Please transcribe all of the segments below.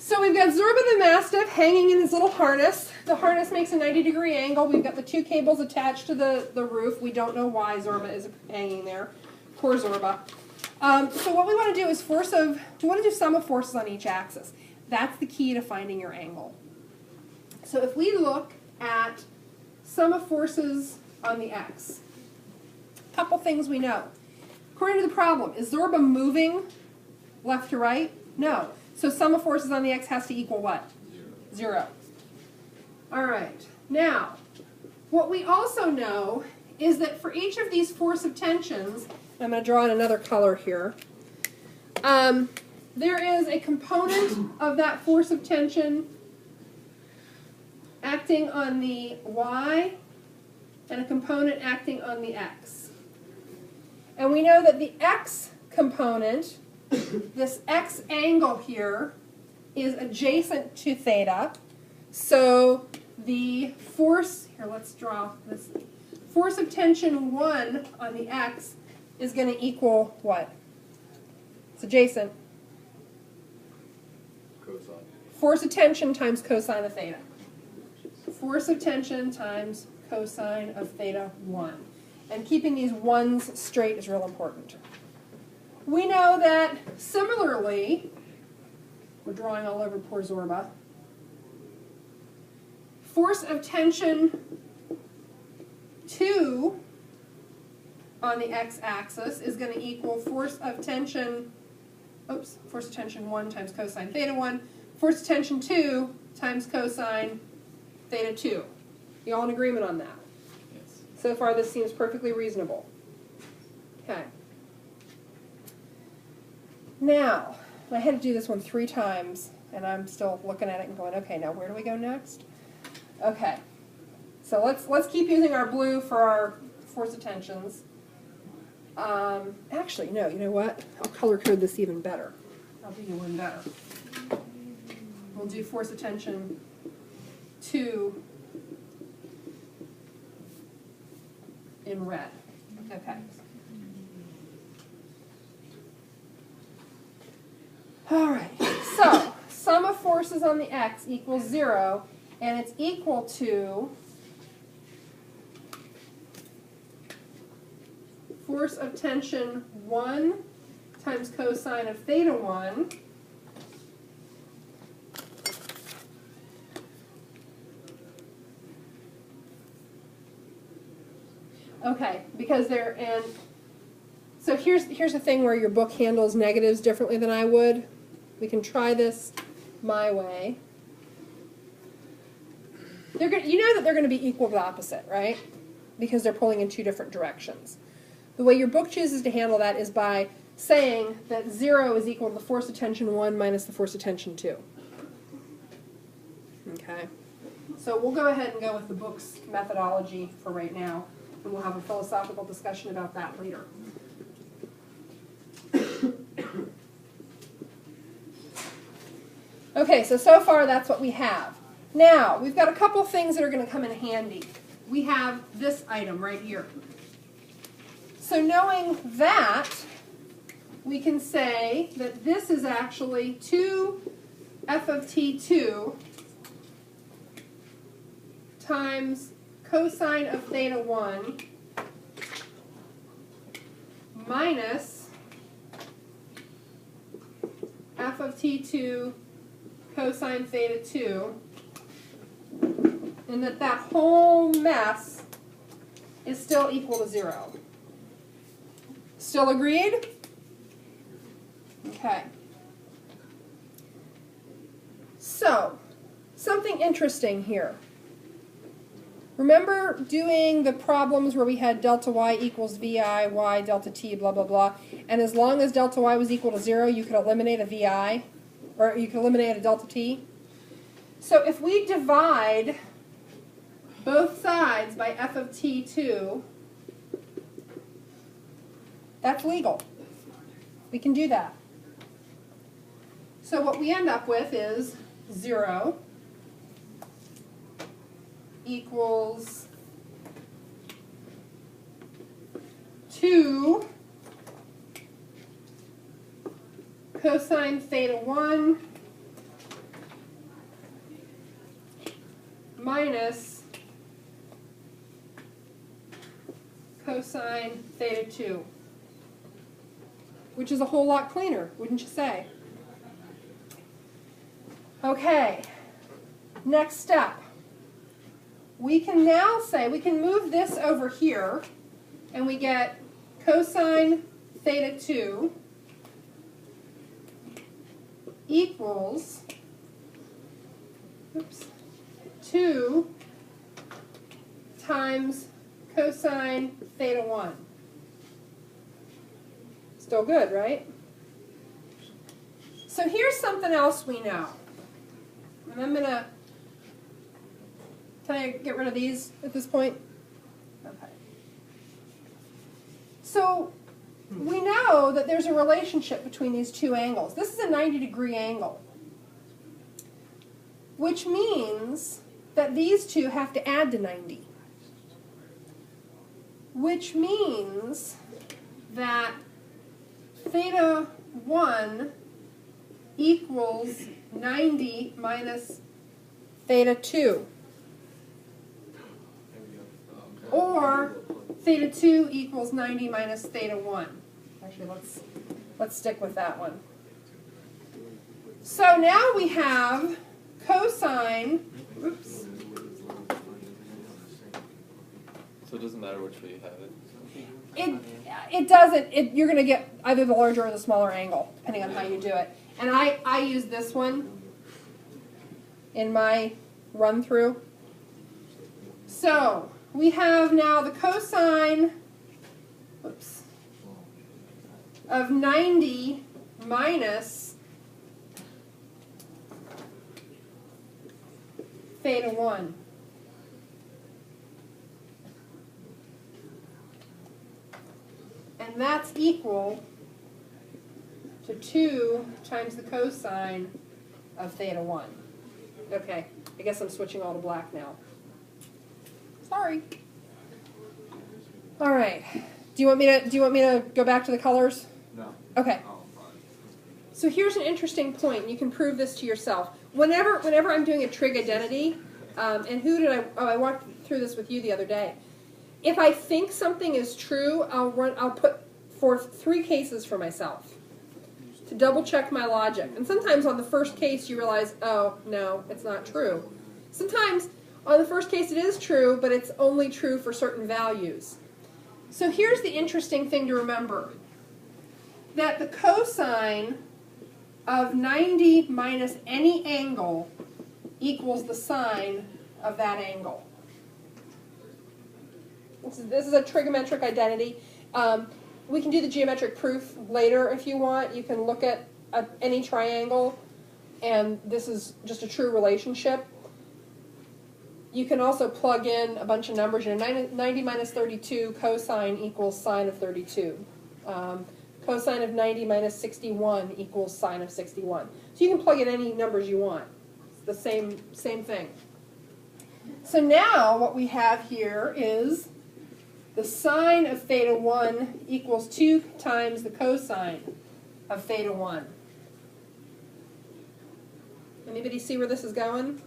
So we've got Zorba the Mastiff hanging in his little harness. The harness makes a 90-degree angle. We've got the two cables attached to the roof. We don't know why Zorba is hanging there. Poor Zorba. So what we want to do is we want to do sum of forces on each axis. That's the key to finding your angle. So if we look at sum of forces on the x, a couple things we know. According to the problem, is Zorba moving left to right? No. So sum of forces on the x has to equal what? 0. All right. Now, what we also know is that for each of these force of tensions, I'm going to draw in another color here, there is a component of that force of tension acting on the y and a component acting on the x. And we know that the x component, this x angle here, is adjacent to theta. So the force, here let's draw this, force of tension 1 on the x is going to equal what? It's adjacent. Cosine. Force of tension times cosine of theta. Force of tension times cosine of theta 1. And keeping these ones straight is real important. We know that similarly, we're drawing all over poor Zorba, force of tension 2 on the x-axis is going to equal force of tension 1 times cosine theta 1, force of tension 2 times cosine theta 2. You all in agreement on that? Yes. So far this seems perfectly reasonable. Okay. Now, I had to do this one 3 times, and I'm still looking at it and going, okay, now where do we go next? Okay. So let's keep using our blue for our force of tensions. Actually, no, you know what? I'll color code this even better. I'll do you one better. We'll do force of tension 2 in red. Okay. All right. So, sum of forces on the x equals 0, and it's equal to force of tension 1 times cosine of theta 1 okay, because they're, and so here's the thing where your book handles negatives differently than I would. We can try this my way. You know that they're going to be equal to opposite, right? Because they're pulling in 2 different directions. The way your book chooses to handle that is by saying that 0 is equal to the force of tension 1 minus the force of tension 2. Okay? So we'll go ahead and go with the book's methodology for right now, and we'll have a philosophical discussion about that later. Okay, so far that's what we have. Now, we've got a couple things that are going to come in handy. We have this item right here. So knowing that, we can say that this is actually 2 f of t2 times cosine of theta 1 minus f of t2 cosine theta 2, and that whole mess is still equal to 0. Still agreed? Okay. So, something interesting here. Remember doing the problems where we had delta y equals vi, y delta t, blah, blah, blah, and as long as delta y was equal to 0, you could eliminate a vi, or you could eliminate a delta t? So if we divide both sides by f of t2, that's legal. We can do that. So what we end up with is 0 equals 2 cosine theta 1 minus cosine theta 2, which is a whole lot cleaner, wouldn't you say? Okay, next step. We can now say, we can move this over here, and we get cosine theta 2 equals 2 times cosine theta 1. Still good, right? So here's something else we know. And I'm going to, can I get rid of these at this point? Okay. So we know that there's a relationship between these two angles. This is a 90-degree angle, which means that these two have to add to 90, which means that theta 1 equals 90 minus theta 2. Or theta 2 equals 90 minus theta 1. Actually, let's stick with that one. So now we have cosine, oops. So it doesn't matter which way you have it? It doesn't. You're going to get either the larger or the smaller angle, depending on how you do it. And I use this one in my run-through. So we have now the cosine of 90 minus theta 1. And that's equal to 2 times the cosine of theta 1. Okay, I guess I'm switching all to black now. Sorry. All right. Do you want me to go back to the colors? No. Okay. So here's an interesting point. You can prove this to yourself. Whenever I'm doing a trig identity, and who did I walked through this with you the other day. If I think something is true, I'll put forth 3 cases for myself to double check my logic. And sometimes on the first case you realize, oh, no, it's not true. Sometimes on the first case it is true, but it's only true for certain values. So here's the interesting thing to remember. That the cosine of 90 minus any angle equals the sine of that angle. This is a trigonometric identity. We can do the geometric proof later if you want. You can look at any triangle, and this is just a true relationship. You can also plug in a bunch of numbers. You know, 90 minus 32 cosine equals sine of 32. Cosine of 90 minus 61 equals sine of 61. So you can plug in any numbers you want. It's the same thing. So now what we have here is the sine of theta 1 equals 2 times the cosine of theta 1. Anybody see where this is going?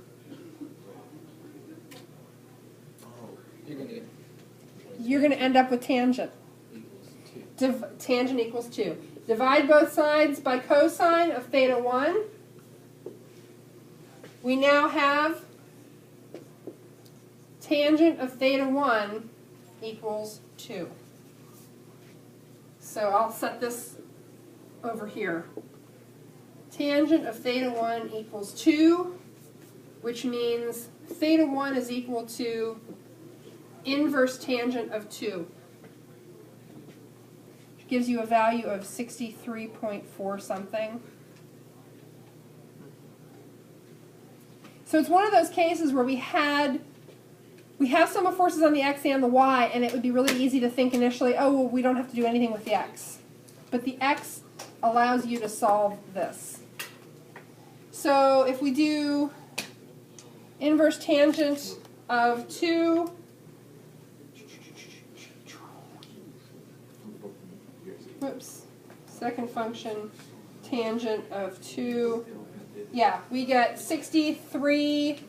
You're going to end up with tangent. Tangent equals 2. Divide both sides by cosine of theta 1. We now have tangent of theta 1 equals 2. So I'll set this over here. Tangent of theta 1 equals 2, which means theta 1 is equal to inverse tangent of 2. Which gives you a value of 63.4 something. So it's one of those cases where we have sum of forces on the x and the y, and it would be really easy to think initially, oh, well, we don't have to do anything with the x. But the x allows you to solve this. So if we do inverse tangent of 2, whoops, second function, tangent of 2, yeah, we get 63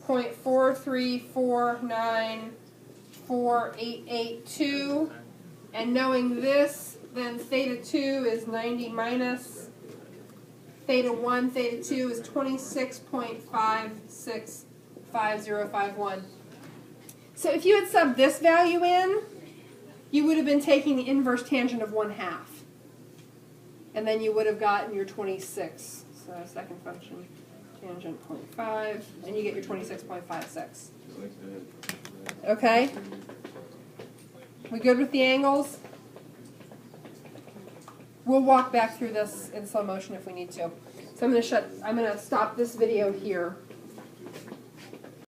0.434948882, and knowing this, then theta 2 is 90 minus theta 1, theta 2 is 26.565051. So if you had subbed this value in, you would have been taking the inverse tangent of 1/2. And then you would have gotten your 26. So second function, tangent 0.5, and you get your 26.56. Okay? We good with the angles? We'll walk back through this in slow motion if we need to. So I'm going to stop this video here.